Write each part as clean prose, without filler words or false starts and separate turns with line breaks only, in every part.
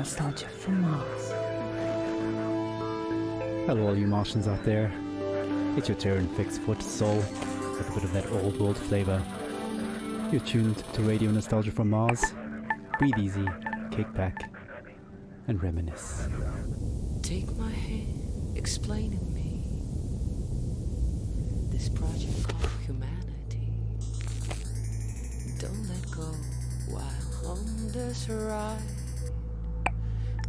nostalgia from Mars.
Hello all you Martians out there. It's your Terran fixed foot soul with a bit of that old world flavour. You're tuned to Radio Nostalgia from Mars. Breathe easy, kick back and reminisce.
Take my hand, explain to me this project called humanity. Don't let go while on this ride.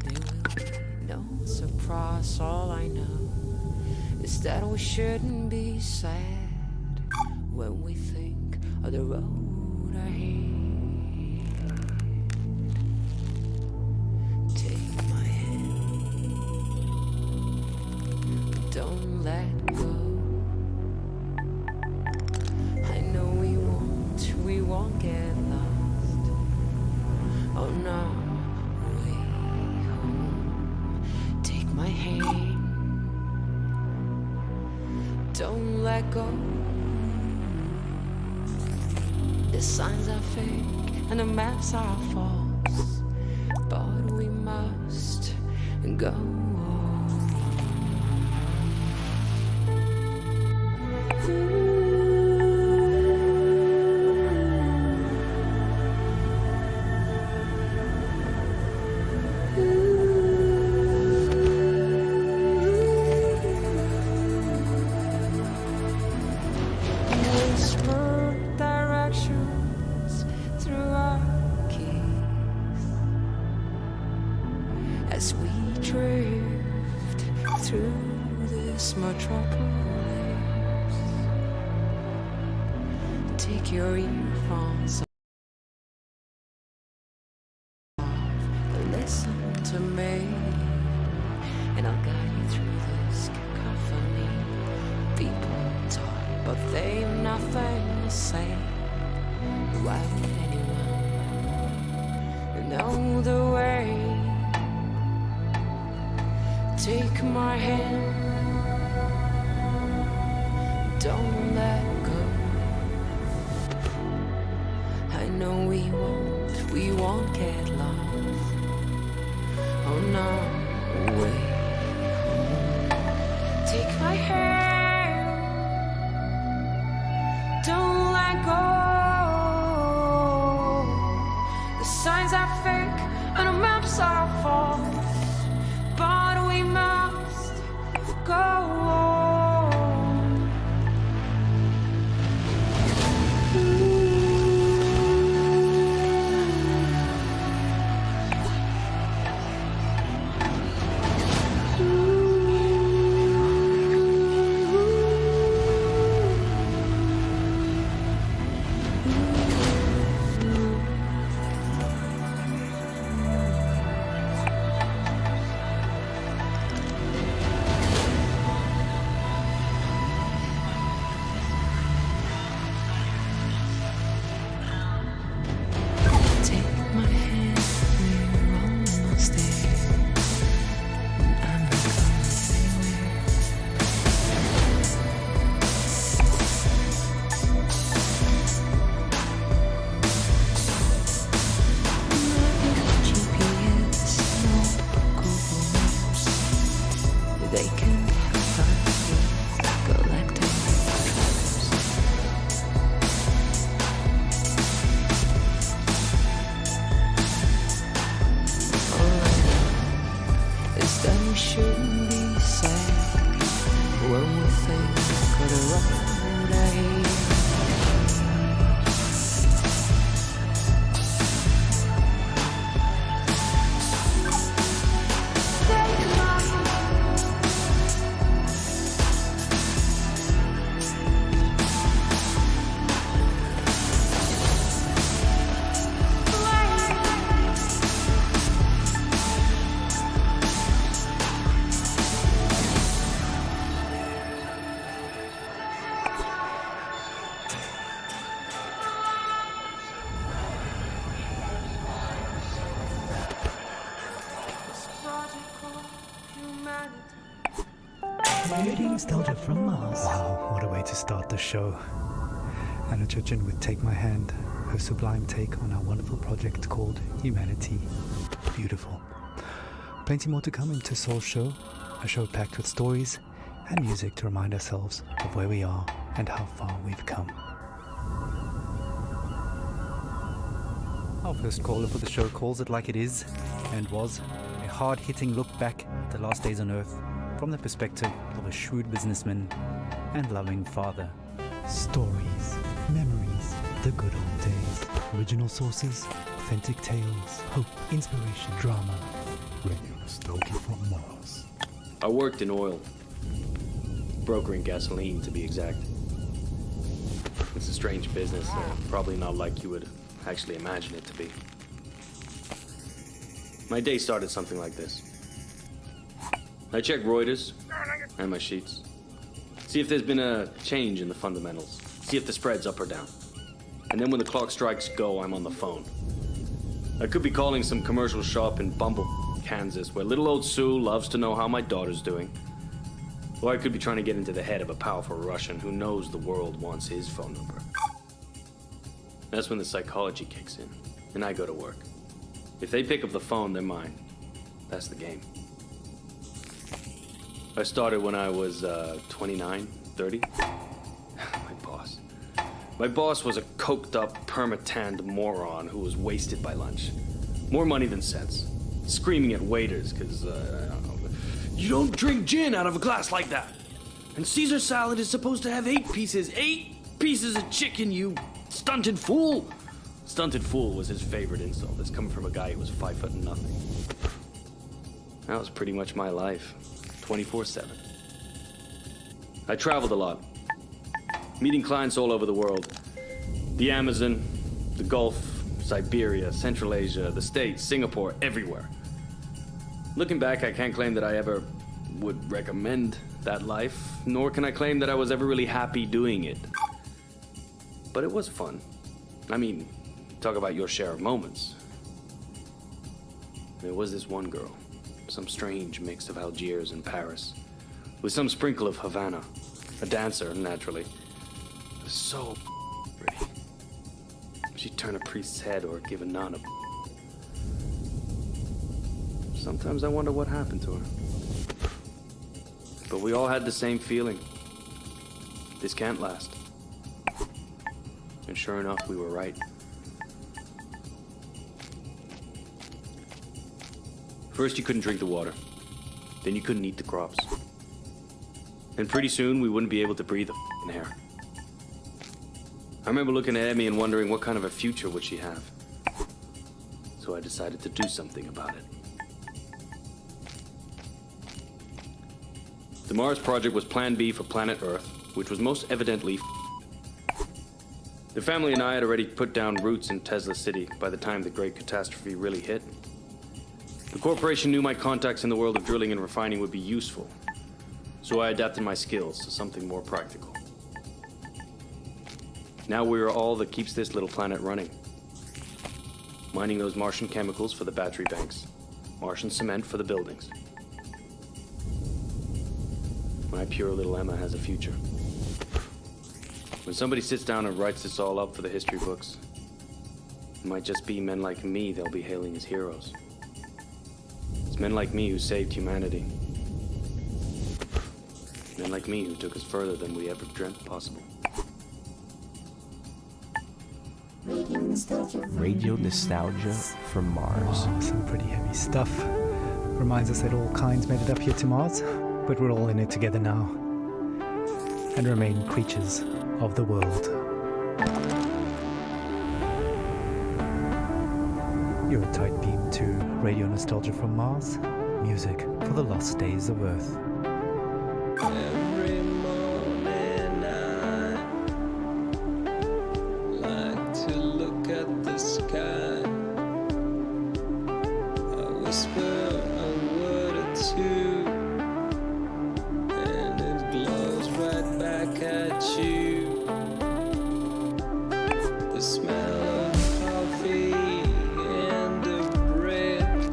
There will be no surprise. All I know is that we shouldn't be sad when we think of the road ahead. Take my hand, don't let go. I know we won't get lost on our way home. Take my hand, don't let go. The signs are fake and the maps are false, but we must go on. As we drift through this metropolis, take your earphones off and listen to me, and I'll guide you through this cacophony. People talk, but they've nothing to say. Why would anyone know the way? Take my hand, don't let go. I know we won't get lost on our way home. Take my hand, don't let go. The signs are fake and the maps are false, but we must go on. Shouldn't be sad when we think of the road ahead.
Radio Nostalgia from Mars.
Wow, what a way to start the show. Anna Churchin with Take My Hand, her sublime take on our wonderful project called Humanity. Beautiful. Plenty more to come into Soul's show, a show packed with stories and music to remind ourselves of where we are and how far we've come. Our first caller for the show calls it like it is, and was a hard-hitting look back at the last days on Earth from the perspective of a shrewd businessman and loving father. Stories, memories, the good old days. Original sources, authentic tales, hope, inspiration, drama.
Radio nostalgia from Mars.
I worked in oil, brokering gasoline to be exact. It's a strange business, probably not like you would actually imagine it to be. My day started something like this. I check Reuters and my sheets. See if there's been a change in the fundamentals. See if the spread's up or down. And then when the clock strikes go, I'm on the phone. I could be calling some commercial shop in Bumble, Kansas, where little old Sue loves to know how my daughter's doing. Or I could be trying to get into the head of a powerful Russian who knows the world wants his phone number. That's when the psychology kicks in, and I go to work. If they pick up the phone, they're mine. That's the game. I started when I was 29, 30. My boss was a coked-up, perma-tanned moron who was wasted by lunch. More money than sense. Screaming at waiters because, you don't drink gin out of a glass like that. And Caesar salad is supposed to have 8 pieces. 8 pieces of chicken, you stunted fool. Stunted fool was his favorite insult. That's coming from a guy who was 5 foot nothing. That was pretty much my life. 24/7. I traveled a lot. Meeting clients all over the world. The Amazon, the Gulf, Siberia, Central Asia, the States, Singapore, everywhere. Looking back, I can't claim that I ever would recommend that life, nor can I claim that I was ever really happy doing it. But it was fun. I mean, talk about your share of moments. There was this one girl, some strange mix of Algiers and Paris, with some sprinkle of Havana, a dancer, naturally. So pretty. She'd turn a priest's head or give a nun a. Sometimes I wonder what happened to her. But we all had the same feeling. This can't last. And sure enough, we were right. First, you couldn't drink the water. Then you couldn't eat the crops. And pretty soon, we wouldn't be able to breathe the f***ing air. I remember looking at Emmy and wondering what kind of a future would she have. So I decided to do something about it. The Mars project was Plan B for planet Earth, which was most evidently The family and I had already put down roots in Tesla City by the time the great catastrophe really hit. The corporation knew my contacts in the world of drilling and refining would be useful, so I adapted my skills to something more practical. Now we are all that keeps this little planet running. Mining those Martian chemicals for the battery banks, Martian cement for the buildings. My pure little Emma has a future. When somebody sits down and writes this all up for the history books, it might just be men like me they'll be hailing as heroes. It's men like me who saved humanity. Men like me who took us further than we ever dreamt possible.
Radio nostalgia from Mars.
Some pretty heavy stuff. Reminds us that all kinds made it up here to Mars, but we're all in it together now. And remain creatures of the world. You're a tight beam to Radio Nostalgia from Mars, music for the lost days of Earth.
Every morning I like to look at the sky. I whisper a word or two, and it glows right back at you. The smell of coffee and the bread,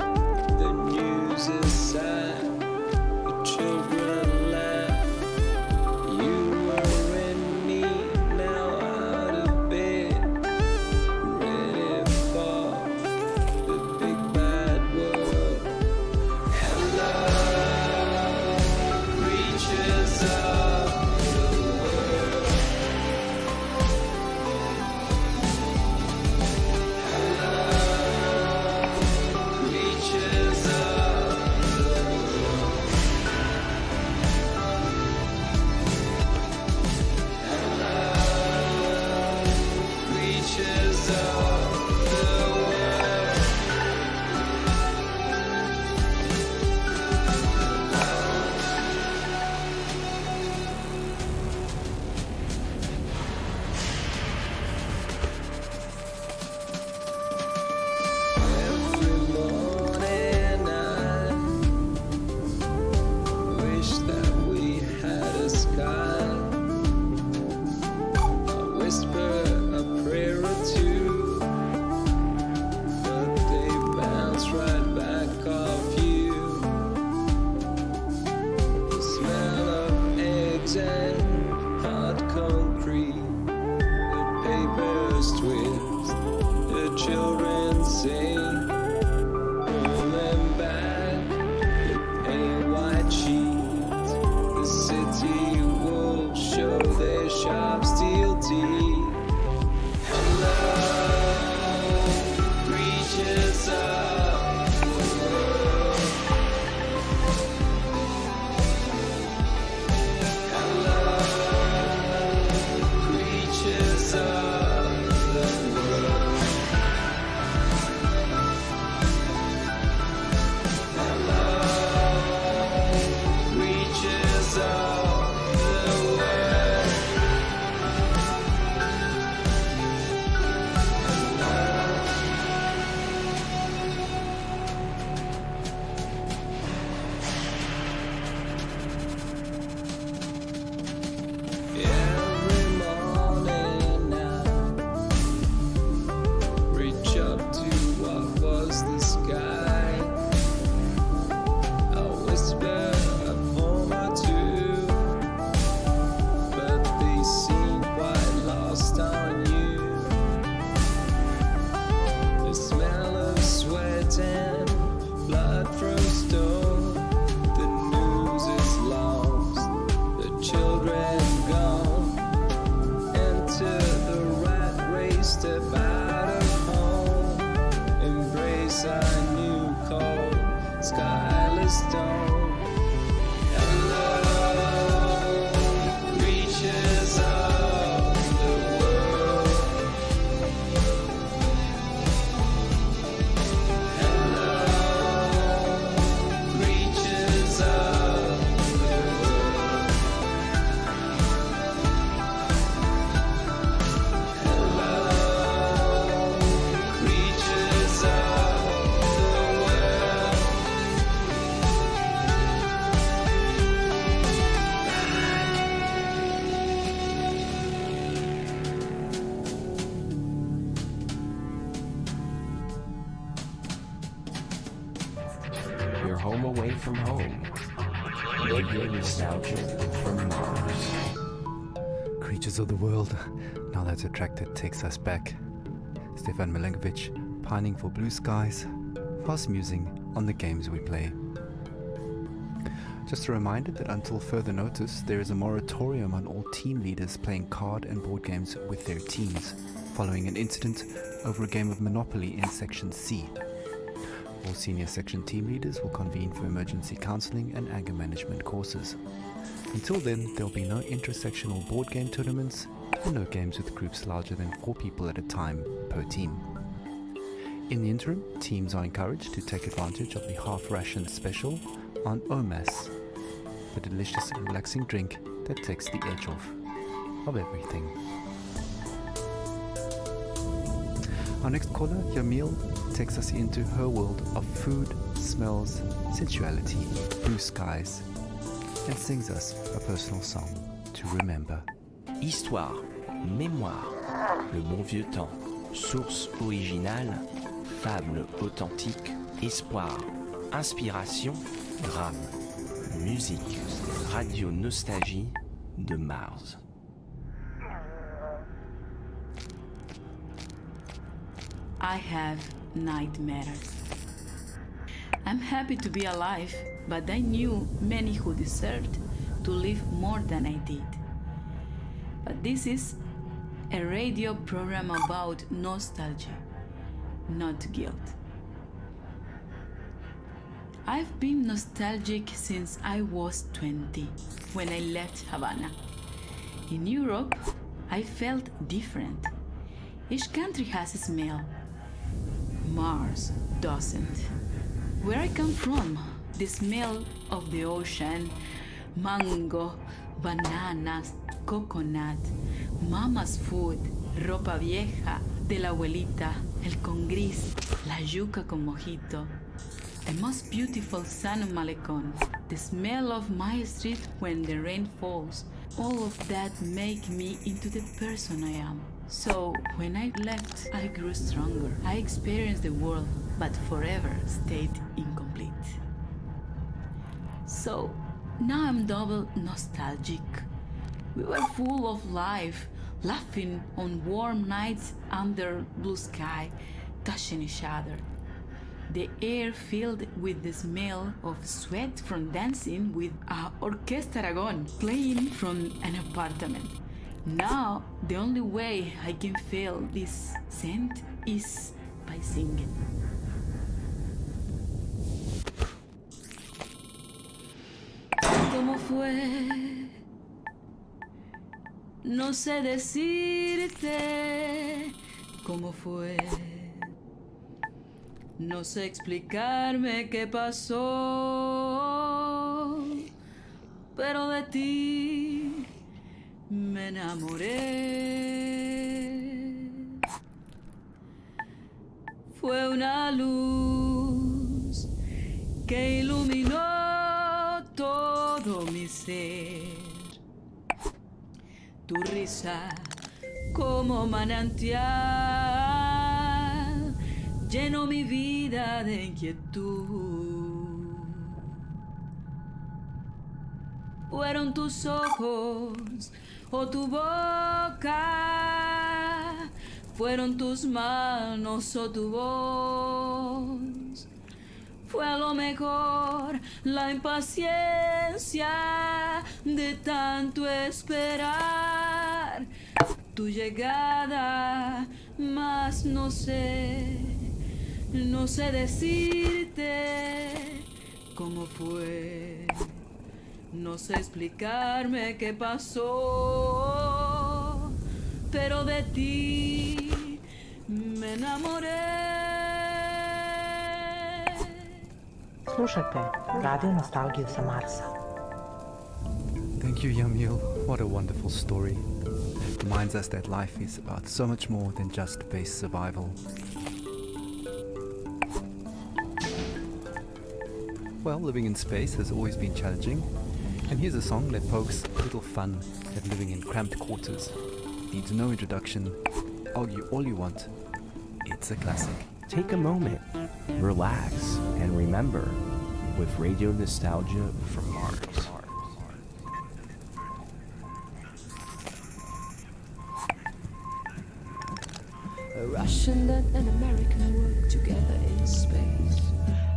the news is sad, the children colors twist, the children sing, rolling back with paint white sheets. The city wolves show their sharp steel teeth. Hello, creatures of the world. Hello, creatures of the world. Hello, creatures of the world. Every morning now, reach up to what was the sky. I'll whisper a poem or two, but they seem quite lost on you. The smell of sweat and blood from stone. The news is lost, the children gone. Enter the rat race, step out of home. Embrace our new cold, skyless dome. Hello, creatures of the world. Hello, creatures of the world. Hello, creatures of the world.
You're home away from home. Radio nostalgia from Mars.
Creatures of the world. Now that's a track that takes us back. Stefan Milenkovic, pining for blue skies, fast musing on the games we play. Just a reminder that until further notice, there is a moratorium on all team leaders playing card and board games with their teams, following an incident over a game of Monopoly in Section C. All senior section team leaders will convene for emergency counseling and anger management courses. Until then, there will be no intersectional board game tournaments and no games with groups larger than 4 people at a time per team. In the interim, teams are encouraged to take advantage of the half ration special on OMAS, the delicious and relaxing drink that takes the edge off of everything. Our next caller, Yamil, takes us into her world of food, smells, sensuality, blue skies, and sings us a personal song to remember.
Histoire, mémoire, le bon vieux temps, source originale, fable authentique, espoir, inspiration, drame, musique, radio nostalgie de Mars.
I have nightmares. I'm happy to be alive, but I knew many who deserved to live more than I did. But this is a radio program about nostalgia, not guilt. I've been nostalgic since I was 20, when I left Havana. In Europe, I felt different. Each country has a smell. Mars doesn't. Where I come from, the smell of the ocean, mango, bananas, coconut, mama's food, ropa vieja, de la abuelita, el con gris, la yuca con mojito, the most beautiful sun of Malecon, the smell of my street when the rain falls, all of that make me into the person I am. So when I left, I grew stronger. I experienced the world, but forever stayed incomplete. So now I'm double nostalgic. We were full of life, laughing on warm nights under blue sky, touching each other. The air filled with the smell of sweat from dancing with a orchestra aragon playing from an apartment. Now, the only way I can feel this scent is by singing. ¿Cómo fue? No sé decirte cómo fue. No sé explicarme qué pasó, pero de ti me enamoré. Fue una luz que iluminó todo mi ser. Tu risa como manantial llenó mi vida de inquietud. Fueron tus ojos o tu boca, fueron tus manos o tu voz. Fue a lo mejor la impaciencia de tanto esperar tu llegada, mas no sé decirte cómo fue. No sé explicarme qué pasó, pero de ti me enamoré.
Slušajte Radio Nostalgiju sa Marsa.
Thank you, Yamil. What a wonderful story. Reminds us that life is about so much more than just base survival. Well, living in space has always been challenging, and here's a song that pokes a little fun at living in cramped quarters. Needs no introduction. Argue all you want. It's a classic.
Take a moment, relax, and remember with Radio Nostalgia from Mars.
A Russian and an American work together in space.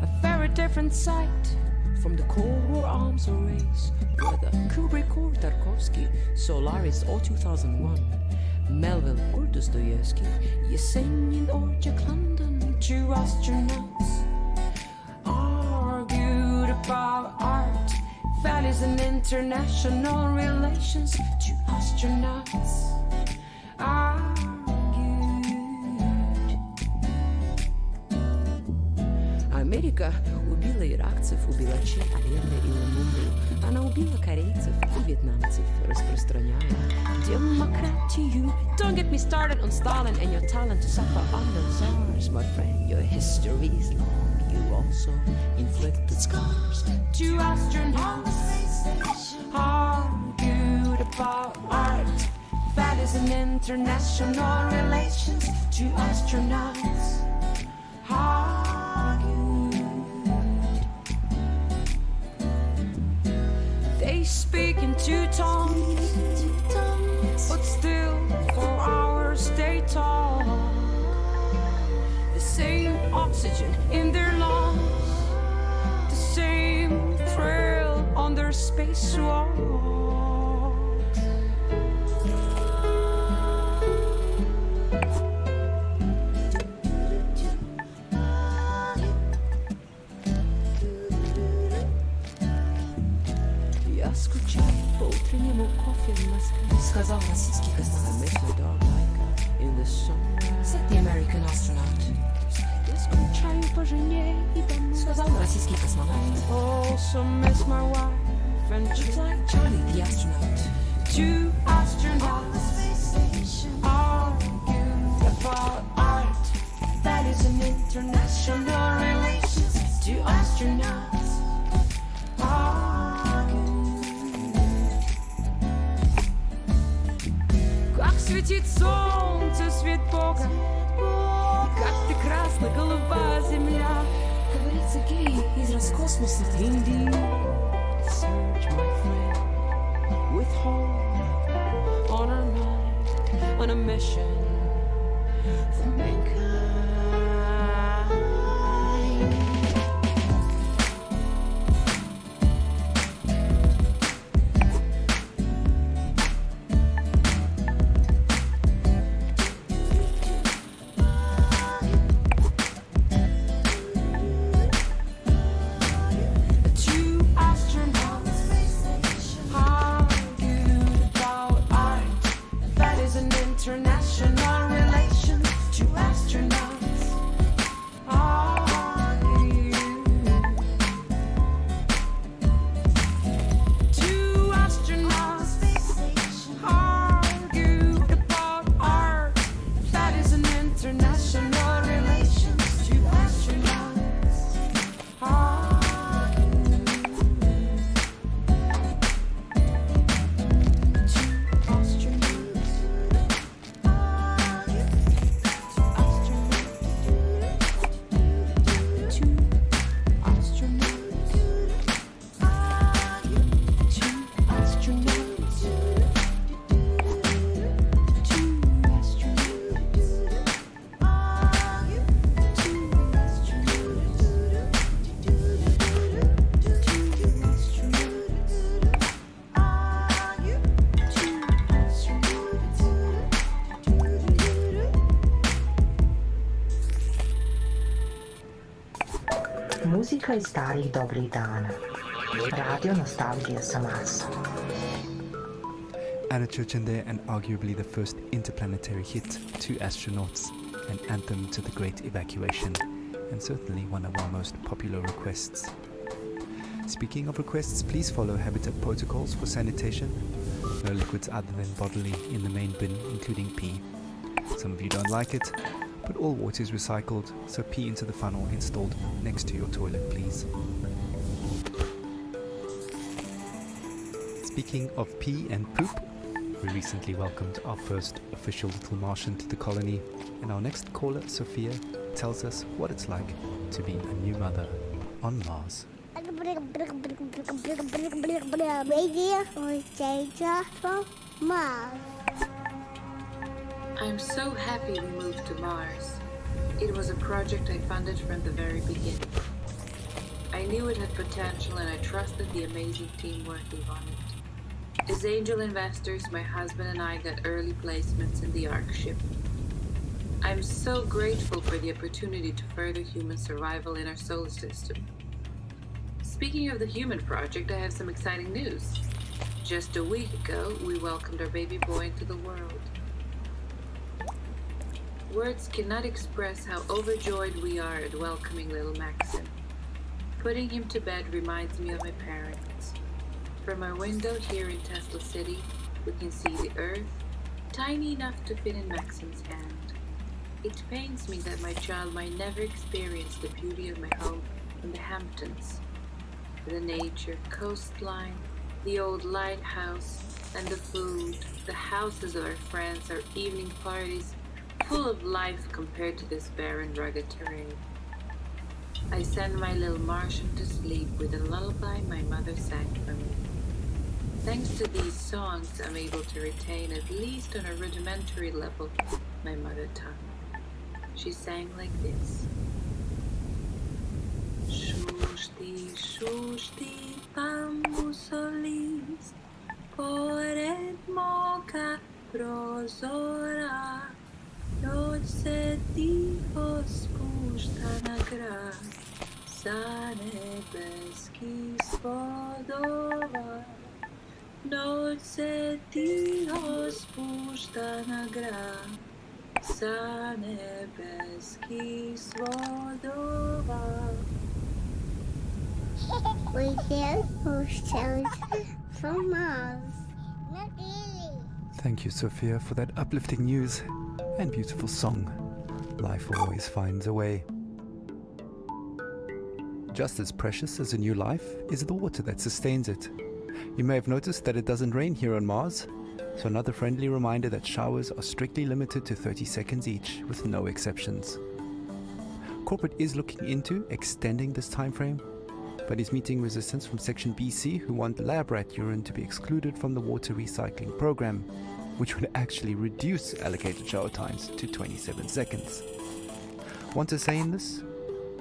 A very different sight from the Cold War arms race. Whether Kubrick or Tarkovsky, Solaris or 2001, Melville or Dostoevsky, Yesenin or Jack London, two astronauts argued about art, values and international relations. Two astronauts Америка убила иракцев, убила Че, Аллегро и Лумумбу. Она убила корейцев и вьетнамцев, распространяя демократию. Don't get me started on Stalin and your talent to suffer under czars. My friend, your history is long. You also inflicted scars. Two astronauts argued about art, values and international relations. Two astronauts they speak in two tongues, but still for hours they talk. The same oxygen in their lungs, the same thrill on their spacewalk. Утреннему кофе в Москве, сказал российский космонавт. I miss my dog Laika in the sunrise, said the American astronaut. Я скучаю по жене и домой, сказал российский космонавт. Also miss my wife and just like Charlie the astronaut. Two astronauts argued about art, values and international relations. Two astronauts светит солнце, свет Бога, как прекрасна голубая земля. Говорит Сергей из Роскосмоса. Indeed, search, my friend, with hope on our mind. on a mission for mankind. International relations, two astronauts argue. Two astronauts argued about art. That is an international relations, two astronauts argue. Two astronauts.
Muzika iz starih dobrih dana. Radio nostalgija sa Marsa.
Anna Churchill and arguably the first interplanetary hit, Two Astronauts, an anthem to the Great Evacuation, and certainly one of our most popular requests. Speaking of requests, please follow Habitat protocols for sanitation. No liquids other than bodily in the main bin, including pee. Some of you don't like it, but all water is recycled, so pee into the funnel installed next to your toilet, please. Speaking of pee and poop, we recently welcomed our first official little Martian to the colony, and our next caller, Sophia, tells us what it's like to be a new mother on Mars.
I'm so happy we moved to Mars. It was a project I funded from the very beginning. I knew it had potential and I trusted the amazing team working on it. As angel investors, my husband and I got early placements in the Ark ship. I'm so grateful for the opportunity to further human survival in our solar system. Speaking of the human project, I have some exciting news. Just a week ago, we welcomed our baby boy into the world. Words cannot express how overjoyed we are at welcoming little Maxim. Putting him to bed reminds me of my parents. From our window here in Tesla City, we can see the Earth, tiny enough to fit in Maxim's hand. It pains me that my child might never experience the beauty of my home in the Hamptons. The nature, coastline, the old lighthouse, and the food, the houses of our friends, our evening parties, full of life compared to this barren, rugged terrain. I send my little Martian to sleep with a lullaby my mother sang for me. Thanks to these songs, I'm able to retain, at least on a rudimentary level, my mother tongue. She sang like this. Shushti, shushti, pamusolis, pored moka prozora, noć ticho spušta na grad, sa nebeskih svodova. Noć se tiho spušta na grad, sa nebeskih svodova.
From Mars. Not really.
Thank you, Sophia, for that uplifting news and beautiful song. Life always finds a way. Just as precious as a new life is the water that sustains it. You may have noticed that it doesn't rain here on Mars, so another friendly reminder that showers are strictly limited to 30 seconds each, with no exceptions. Corporate is looking into extending this time frame, but is meeting resistance from Section BC, who want lab rat urine to be excluded from the water recycling program. which would actually reduce allocated shower times to 27 seconds. Want to say in this?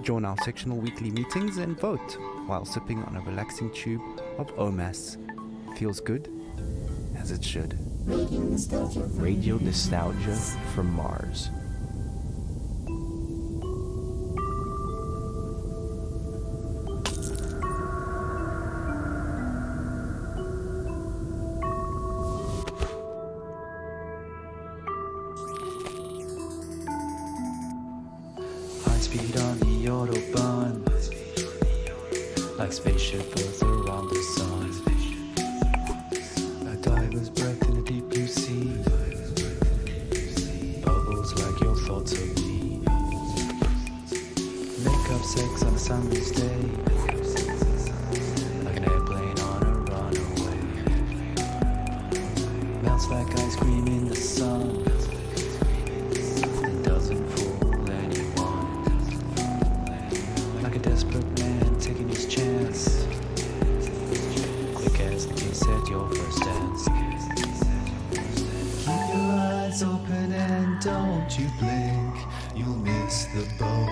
Join our sectional weekly meetings and vote while sipping on a relaxing tube of OMAS. Feels good, as it should.
Radio Nostalgia from Mars.
High speed on the Autobahn, like spaceship Earth around the sun. A diver's breath in a deep blue sea, bubbles like your thoughts of me. Make up sex on a summer's day, like an airplane on a runaway. Melts like ice cream in the sun, and doesn't fool anyone. Like a desperate man taking his chance, quick as the kiss at your first dance. Keep your eyes open and don't you blink, you'll miss the boat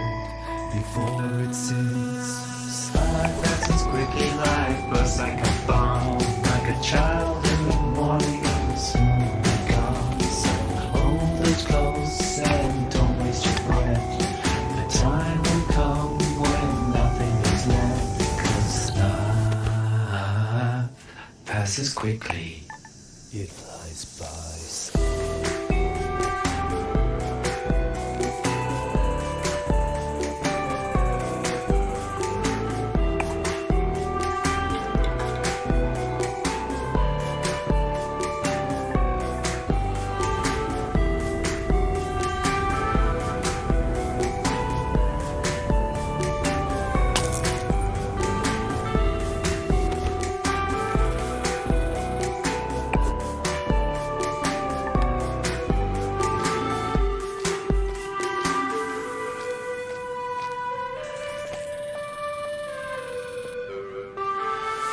before it sinks. Starlight passes quickly like bursts like a bomb, like a child in the morning and soon be gone. So hold it close and don't waste your breath. The time will come when nothing is left, 'cause life passes quickly. It flies by.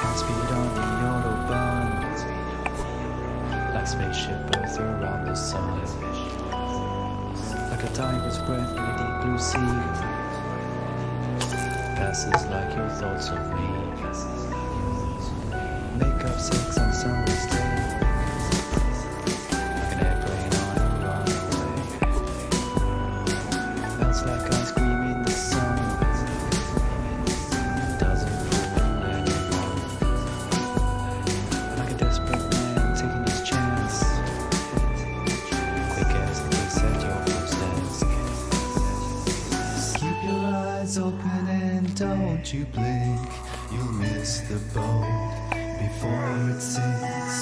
High speed on the Autobahn, like spaceship Earth around the sun. Like a diver's breath in a deep blue sea, passes like your thoughts of me. Make up sex on summer's day, like an airplane on a runaway. Melts like ice cream in the sun, doesn't fool anyone. Like a desperate man taking his chance, quick as the kiss at your first dance. Keep your eyes open and don't you blink, you'll miss the boat before it sinks.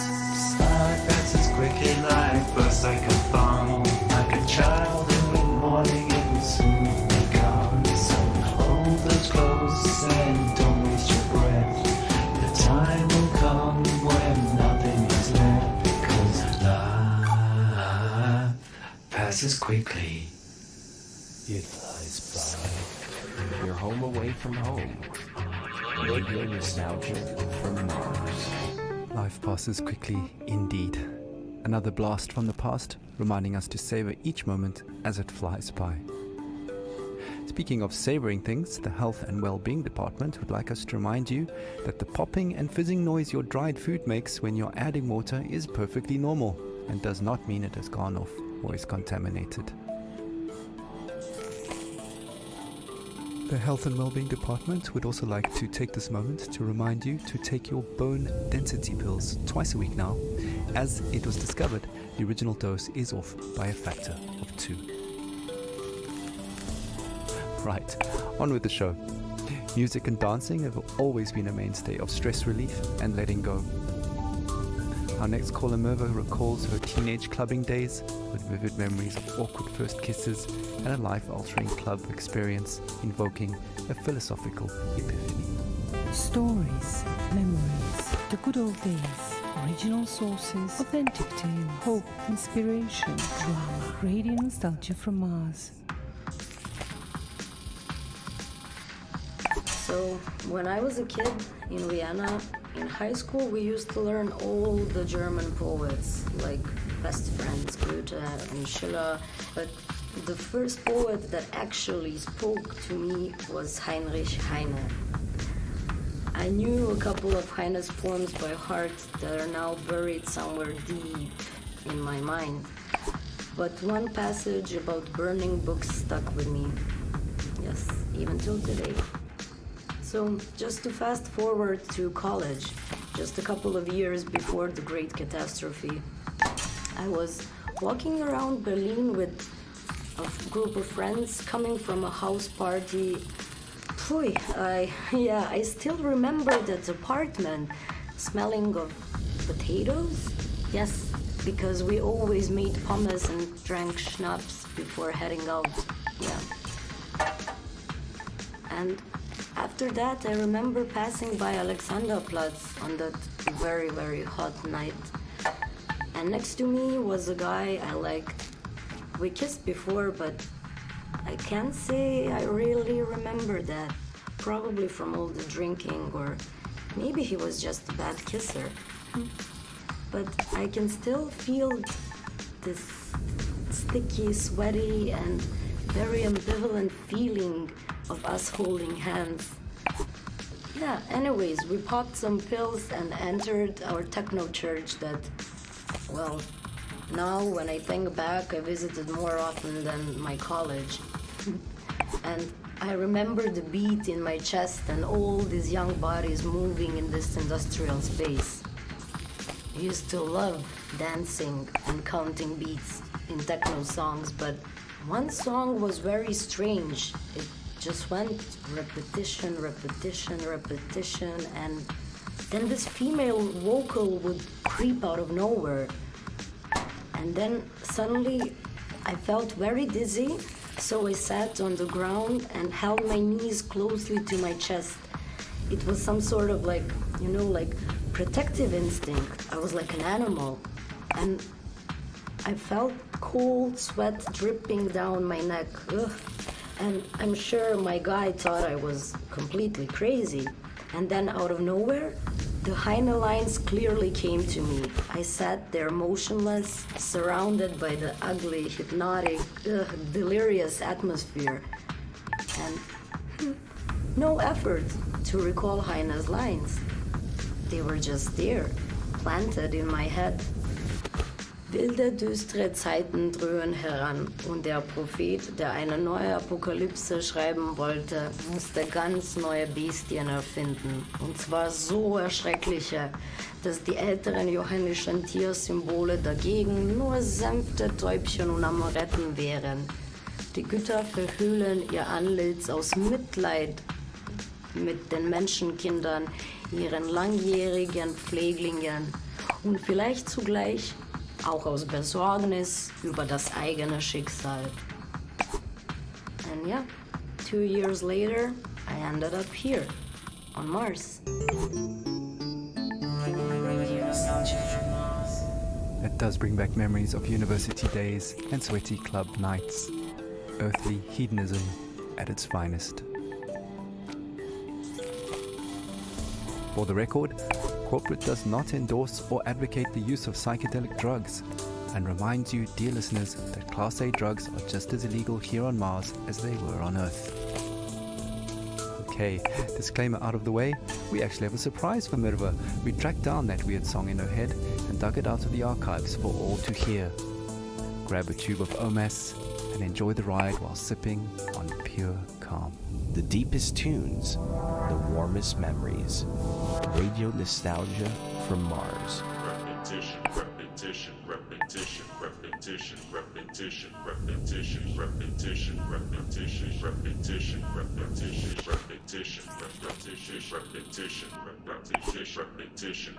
Starlight passes quickly like bursts like a bomb, like a child in the morning and soon be gone. So hold it close and don't waste your breath. The time will come when nothing is left, because life passes quickly. It flies by.
You're home away from home. Radio Nostalgia from Mars.
Life passes quickly indeed. Another blast from the past, reminding us to savor each moment as it flies by. Speaking of savoring things, the Health and Wellbeing Department would like us to remind you that the popping and fizzing noise your dried food makes when you're adding water is perfectly normal and does not mean it has gone off or is contaminated. The Health and Wellbeing Department would also like to take this moment to remind you to take your bone density pills twice a week now, as it was discovered the original dose is off by a factor of 2. Right, on with the show. Music and dancing have always been a mainstay of stress relief and letting go. Our next caller, Merva, recalls her teenage clubbing days with vivid memories of awkward first kisses and a life-altering club experience invoking a philosophical epiphany.
Stories, memories, the good old days, original sources, authentic tales, hope, inspiration, drama, radio nostalgia from Mars.
So, when I was a kid in Vienna, in high school, we used to learn all the German poets, like best friends, Goethe and Schiller, but the first poet that actually spoke to me was Heinrich Heine. I knew a couple of Heine's poems by heart that are now buried somewhere deep in my mind. But one passage about burning books stuck with me. Yes, even till today. So, just to fast forward to college, just a couple of years before the Great Catastrophe, I was walking around Berlin with a group of friends coming from a house party. I still remember that apartment smelling of potatoes. Yes, because we always made pommes and drank schnapps before heading out. Yeah. And after that, I remember passing by Alexanderplatz on that very, very hot night. And next to me was a guy I liked. We kissed before, but I can't say I really remember that. Probably from all the drinking, or maybe he was just a bad kisser. But I can still feel this sticky, sweaty, and very ambivalent feeling of us holding hands. Yeah, anyways, we popped some pills and entered our techno church that, well, now when I think back, I visited more often than my college. And I remember the beat in my chest and all these young bodies moving in this industrial space. I used to love dancing and counting beats in techno songs, but one song was very strange. It just went repetition, repetition, repetition, and then this female vocal would creep out of nowhere. And then suddenly I felt very dizzy, so I sat on the ground and held my knees closely to my chest. It was some sort of like protective instinct. I was like an animal. And I felt cold sweat dripping down my neck. Ugh. And I'm sure my guy thought I was completely crazy. And then out of nowhere, the Heine lines clearly came to me. I sat there motionless, surrounded by the ugly, hypnotic, delirious atmosphere. And no effort to recall Heine's lines. They were just there, planted in my head. Wilde, düstere Zeiten dröhnen heran und der Prophet, der eine neue Apokalypse schreiben wollte, musste ganz neue Bestien erfinden. Und zwar so erschreckliche, dass die älteren johannischen Tiersymbole dagegen nur sanfte Täubchen und Amoretten wären. Die Götter verhüllen ihr Antlitz aus Mitleid mit den Menschenkindern, ihren langjährigen Pfleglingen und vielleicht zugleich auch aus Besorgnis über das eigene Schicksal. And yeah, 2 years later, I ended up here, on Mars.
It does bring back memories of university days and sweaty club nights. Earthly hedonism at its finest. For the record, corporate does not endorse or advocate the use of psychedelic drugs, and reminds you, dear listeners, that Class A drugs are just as illegal here on Mars as they were on Earth. Okay, disclaimer out of the way, we actually have a surprise for Mirva. We tracked down that weird song in her head and dug it out of the archives for all to hear. Grab a tube of OMAS and enjoy the ride while sipping on pure calm.
The deepest tunes, the warmest memories. Radio nostalgia from Mars.
Repetition, repetition, repetition, repetition, repetition, repetition, repetition, repetition, repetition, repetition, repetition, repetition, repetition, repetition, repetition,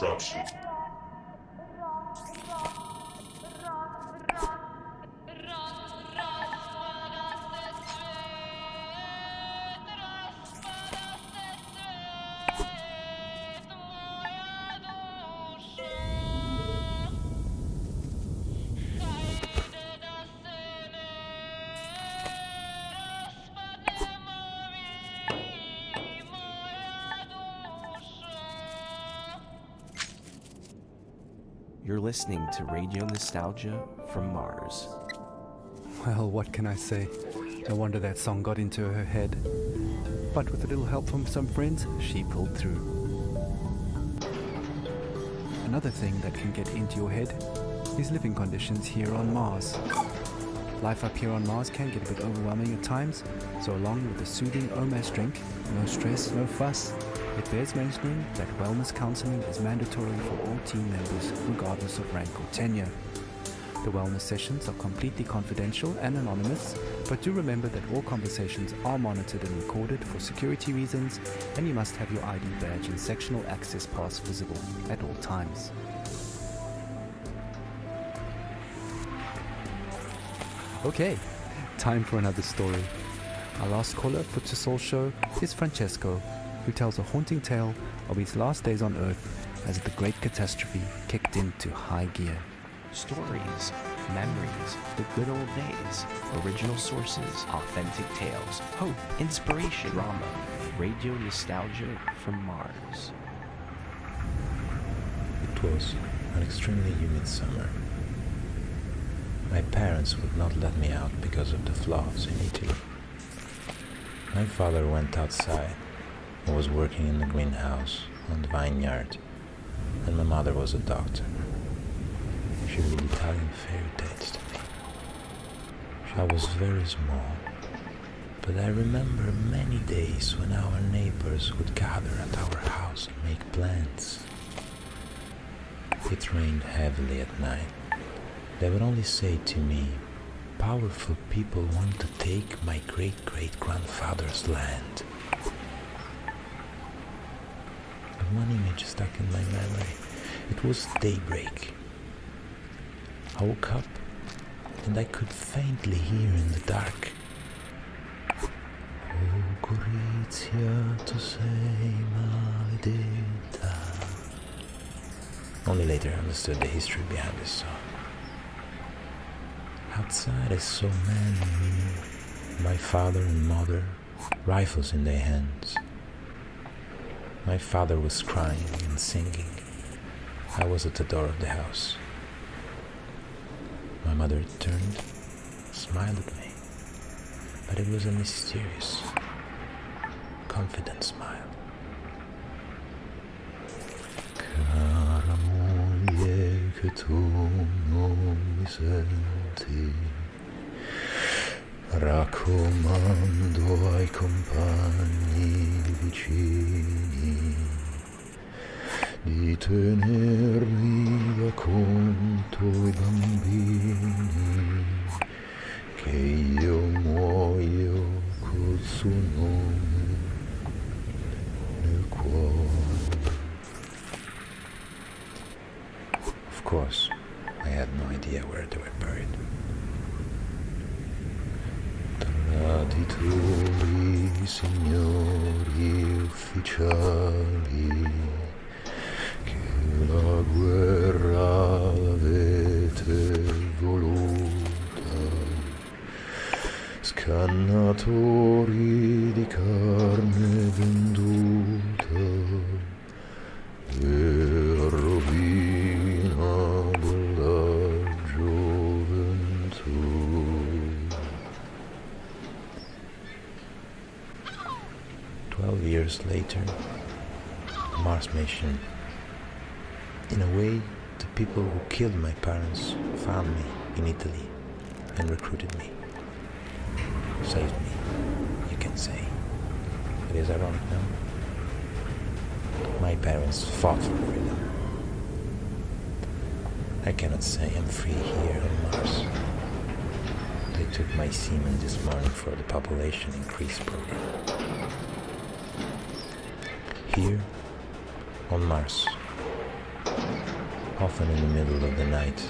disruption.
You're listening to Radio Nostalgia from Mars.
Well, what can I say? No wonder that song got into her head. But with a little help from some friends, she pulled through. Another thing that can get into your head is living conditions here on Mars. Life up here on Mars can get a bit overwhelming at times, so along with the soothing OMAS drink, no stress, no fuss, it bears mentioning that wellness counseling is mandatory for all team members, regardless of rank or tenure. The wellness sessions are completely confidential and anonymous, but do remember that all conversations are monitored and recorded for security reasons, and you must have your ID badge and sectional access pass visible at all times. Okay, time for another story. Our last caller for To Soul Show is Francesco, who tells a haunting tale of his last days on Earth as the Great Catastrophe kicked into high gear.
Stories, memories, the good old days, original sources, authentic tales, hope, inspiration, drama, radio nostalgia from Mars.
It was an extremely humid summer. My parents would not let me out because of the floods in Italy. My father went outside and was working in the greenhouse on the vineyard, and my mother was a doctor. She read Italian fairy tales to me. I was very small, but I remember many days when our neighbors would gather at our house and make plans. It rained heavily at night. They would only say to me, "Powerful people want to take my great-great-grandfather's land." But one image stuck in my memory. It was daybreak. I woke up and I could faintly hear in the dark, "Oh, Gorizia, tu sei maledetta." Only later I understood the history behind this song. Outside I saw men and women, my father and mother, rifles in their hands. My father was crying and singing. I was at the door of the house. My mother turned, smiled at me, but it was a mysterious, confident smile. Cara moglie che tu non mi senti, raccomando ai compagni vicini di tenermi da conto i bambini, che io muoio col suo nome nel cuore. Of course, I had no idea where they were buried. Traditori, signori ufficiali, che la guerra l'avete voluta, scannatori di carne venduta e rovina della gioventù. 12 years later, Mars mission. In a way, the people who killed my parents found me in Italy and recruited me. Saved me, you can say. It is ironic now. My parents fought for freedom. I cannot say I'm free here on Mars. They took my semen this morning for the population increase program. Here, on Mars, Often in the middle of the night,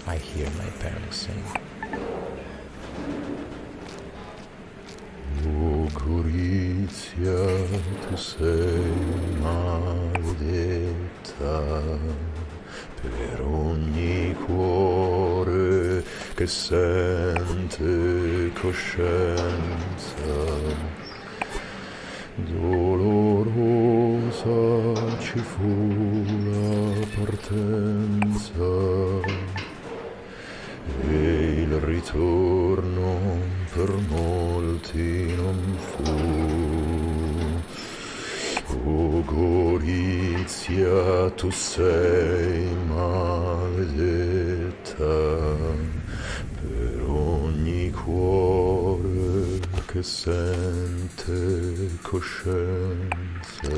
I hear my parents sing. O Gorizia, tu sei maledetta per ogni cuore che sente coscienza. Dolorosa ci fu la partenza e il ritorno per molti non fu. O Gorizia, tu sei maledetta per ogni cuore che sente coscienza.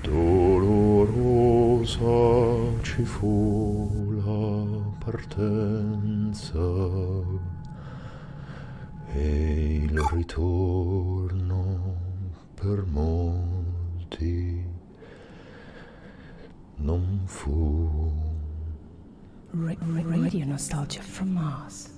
Dolorosa ci fu la partenza e il ritorno per molti non fu.
Radio Nostalgia from Mars.